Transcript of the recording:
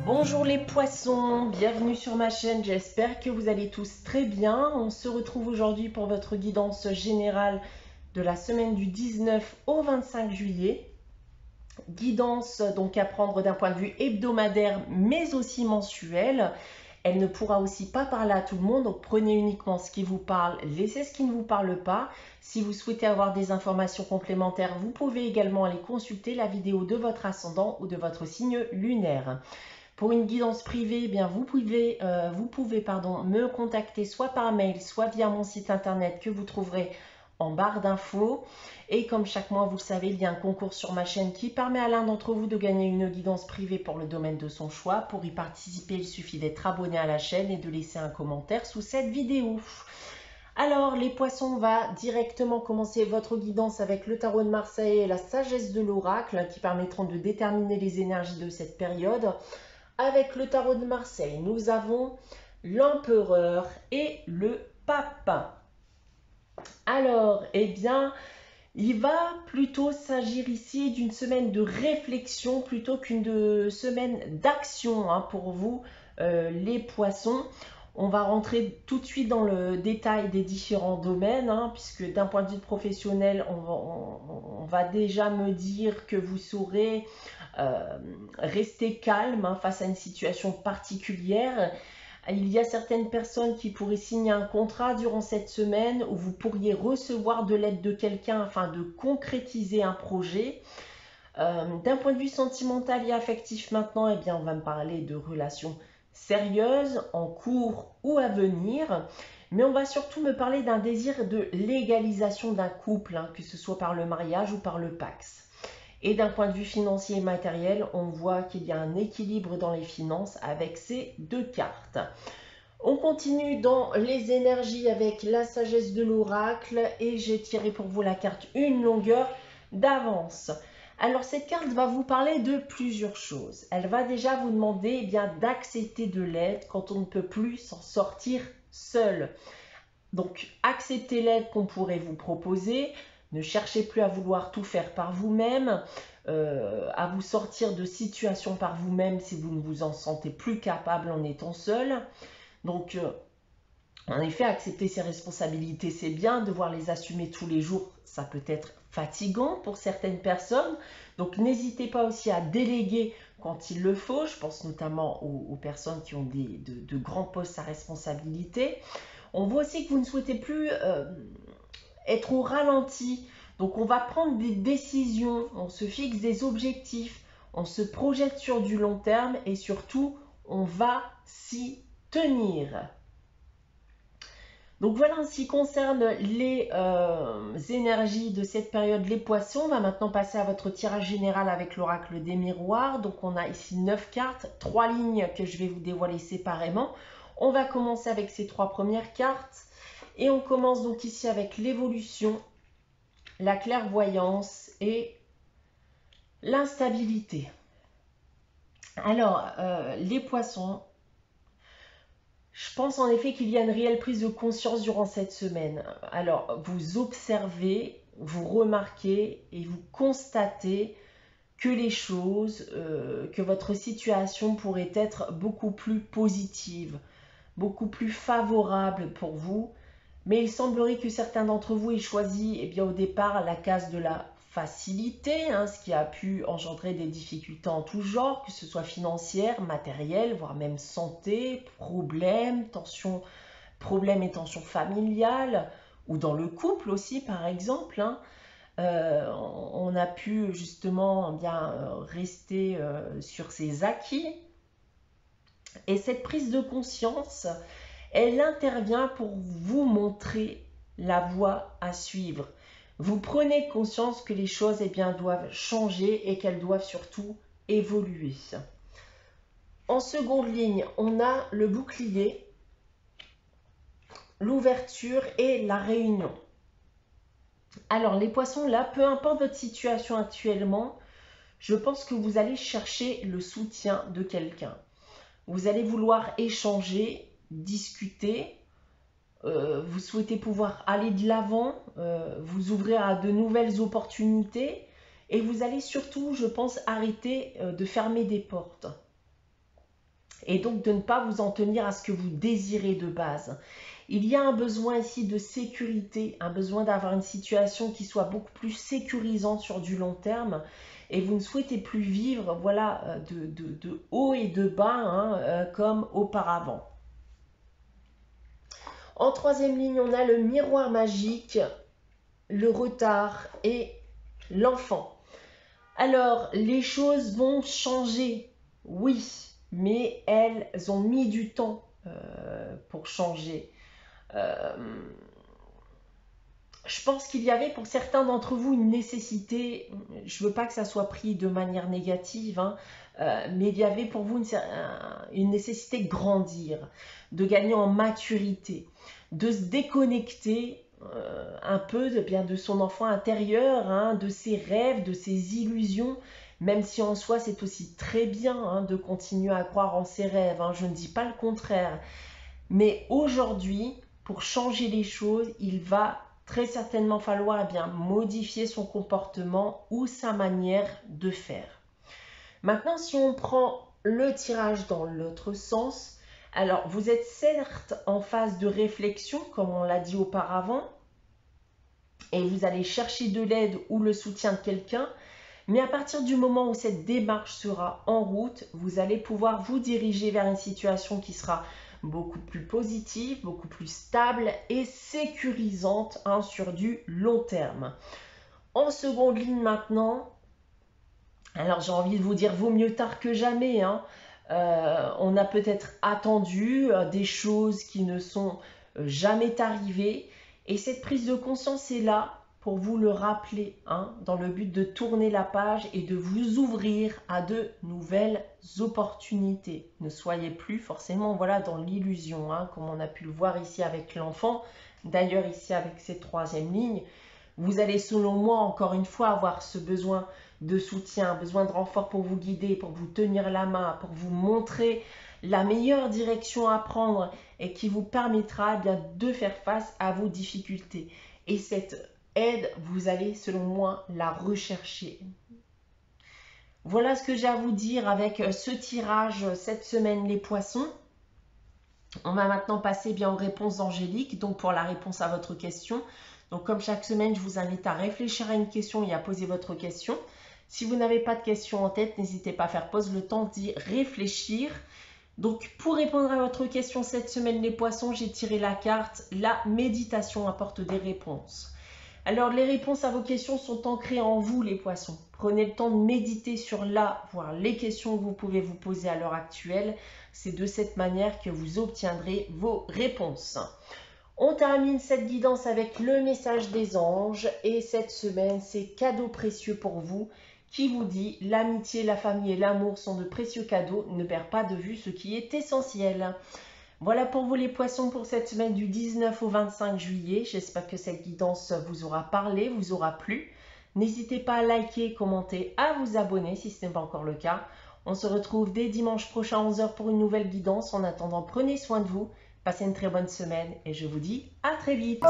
Bonjour les poissons, bienvenue sur ma chaîne, j'espère que vous allez tous très bien. On se retrouve aujourd'hui pour votre guidance générale de la semaine du 19 au 25 juillet. Guidance donc à prendre d'un point de vue hebdomadaire mais aussi mensuel. Elle ne pourra aussi pas parler à tout le monde, donc prenez uniquement ce qui vous parle, laissez ce qui ne vous parle pas. Si vous souhaitez avoir des informations complémentaires, vous pouvez également aller consulter la vidéo de votre ascendant ou de votre signe lunaire. Pour une guidance privée, eh bien vous pouvez me contacter soit par mail, soit via mon site internet que vous trouverez en barre d'infos. Et comme chaque mois, vous le savez, il y a un concours sur ma chaîne qui permet à l'un d'entre vous de gagner une guidance privée pour le domaine de son choix. Pour y participer, il suffit d'être abonné à la chaîne et de laisser un commentaire sous cette vidéo. Alors les poissons, on va directement commencer votre guidance avec le tarot de Marseille et la sagesse de l'oracle qui permettront de déterminer les énergies de cette période. Avec le tarot de Marseille, nous avons l'empereur et le pape. Alors, eh bien, il va plutôt s'agir ici d'une semaine de réflexion plutôt qu'une semaine d'action pour vous, les poissons. On va rentrer tout de suite dans le détail des différents domaines, puisque d'un point de vue professionnel, on va déjà me dire que vous saurez rester calme face à une situation particulière. Il y a certaines personnes qui pourraient signer un contrat durant cette semaine où vous pourriez recevoir de l'aide de quelqu'un afin de concrétiser un projet. D'un point de vue sentimental et affectif maintenant, eh bien, on va me parler de relations sérieuses, en cours ou à venir. Mais on va surtout me parler d'un désir de légalisation d'un couple, que ce soit par le mariage ou par le Pacs. Et d'un point de vue financier et matériel, on voit qu'il y a un équilibre dans les finances avec ces deux cartes. On continue dans les énergies avec la sagesse de l'oracle et j'ai tiré pour vous la carte une longueur d'avance. Alors cette carte va vous parler de plusieurs choses. Elle va déjà vous demander d'accepter de l'aide quand on ne peut plus s'en sortir seul. Donc acceptez l'aide qu'on pourrait vous proposer. Ne cherchez plus à vouloir tout faire par vous-même, à vous sortir de situations par vous-même si vous ne vous en sentez plus capable en étant seul. Donc, en effet, accepter ses responsabilités, c'est bien. Devoir les assumer tous les jours, ça peut être fatigant pour certaines personnes. Donc, n'hésitez pas aussi à déléguer quand il le faut. Je pense notamment aux personnes qui ont de grands postes à responsabilité. On voit aussi que vous ne souhaitez plus être au ralenti. Donc on va prendre des décisions, on se fixe des objectifs, on se projette sur du long terme et surtout on va s'y tenir. Donc voilà en ce qui concerne les énergies de cette période, les poissons. On va maintenant passer à votre tirage général avec l'oracle des miroirs. Donc on a ici 9 cartes, 3 lignes que je vais vous dévoiler séparément. On va commencer avec ces 3 premières cartes. Et on commence donc ici avec l'évolution, la clairvoyance et l'instabilité. Alors, les poissons, je pense en effet qu'il y a une réelle prise de conscience durant cette semaine. Alors, vous observez, vous remarquez et vous constatez que les choses, que votre situation pourrait être beaucoup plus positive, beaucoup plus favorable pour vous. Mais il semblerait que certains d'entre vous aient choisi au départ la case de la facilité, ce qui a pu engendrer des difficultés en tout genre, que ce soit financière, matérielle, voire même santé, problèmes et tensions familiales, ou dans le couple aussi par exemple. On a pu justement rester sur ses acquis. Et cette prise de conscience, elle intervient pour vous montrer la voie à suivre. Vous prenez conscience que les choses doivent changer et qu'elles doivent surtout évoluer. En seconde ligne, on a le bouclier, l'ouverture et la réunion. Alors les poissons, là, peu importe votre situation actuellement, je pense que vous allez chercher le soutien de quelqu'un. Vous allez vouloir échanger, discuter. Vous souhaitez pouvoir aller de l'avant, vous ouvrir à de nouvelles opportunités et vous allez surtout, je pense, arrêter de fermer des portes. et donc de ne pas vous en tenir à ce que vous désirez de base. Il y a un besoin ici de sécurité, un besoin d'avoir une situation qui soit beaucoup plus sécurisante sur du long terme, et vous ne souhaitez plus vivre voilà, de haut et de bas hein, comme auparavant. En troisième ligne, on a le miroir magique, le retard et l'enfant. Alors, les choses vont changer, oui, mais elles ont mis du temps pour changer. Je pense qu'il y avait pour certains d'entre vous une nécessité, je ne veux pas que ça soit pris de manière négative, hein, mais il y avait pour vous une nécessité de grandir, de gagner en maturité, de se déconnecter un peu de son enfant intérieur, hein, de ses rêves, de ses illusions, même si en soi c'est aussi très bien hein, de continuer à croire en ses rêves, hein, je ne dis pas le contraire. Mais aujourd'hui, pour changer les choses, il va très certainement falloir eh bien, modifier son comportement ou sa manière de faire. Maintenant, si on prend le tirage dans l'autre sens, alors vous êtes certes en phase de réflexion, comme on l'a dit auparavant, et vous allez chercher de l'aide ou le soutien de quelqu'un, mais à partir du moment où cette démarche sera en route, vous allez pouvoir vous diriger vers une situation qui sera beaucoup plus positive, beaucoup plus stable et sécurisante hein, sur du long terme. En seconde ligne maintenant, alors j'ai envie de vous dire vaut mieux tard que jamais. Hein. On a peut-être attendu des choses qui ne sont jamais arrivées et cette prise de conscience est là pour vous le rappeler, hein, dans le but de tourner la page et de vous ouvrir à de nouvelles opportunités. Ne soyez plus forcément voilà, dans l'illusion, hein, comme on a pu le voir ici avec l'enfant. D'ailleurs, ici avec cette troisième ligne, vous allez selon moi, encore une fois, avoir ce besoin de soutien, besoin de renfort pour vous guider, pour vous tenir la main, pour vous montrer la meilleure direction à prendre et qui vous permettra eh bien, de faire face à vos difficultés. Et cette aide, vous allez, selon moi, la rechercher. Voilà ce que j'ai à vous dire avec ce tirage cette semaine, les poissons. On va maintenant passer bien aux réponses angéliques, donc pour la réponse à votre question. Donc comme chaque semaine, je vous invite à réfléchir à une question et à poser votre question. Si vous n'avez pas de question en tête, n'hésitez pas à faire pause le temps d'y réfléchir. Donc pour répondre à votre question cette semaine, les poissons, j'ai tiré la carte « La méditation apporte des réponses ». Alors, les réponses à vos questions sont ancrées en vous, les poissons. Prenez le temps de méditer sur voire les questions que vous pouvez vous poser à l'heure actuelle. C'est de cette manière que vous obtiendrez vos réponses. On termine cette guidance avec le message des anges. Et cette semaine, c'est cadeau précieux pour vous qui vous dit « L'amitié, la famille et l'amour sont de précieux cadeaux. Ne perds pas de vue ce qui est essentiel ». Voilà pour vous les poissons pour cette semaine du 19 au 25 juillet. J'espère que cette guidance vous aura parlé, vous aura plu. N'hésitez pas à liker, commenter, à vous abonner si ce n'est pas encore le cas. On se retrouve dès dimanche prochain à 11 h pour une nouvelle guidance. En attendant, prenez soin de vous, passez une très bonne semaine et je vous dis à très vite.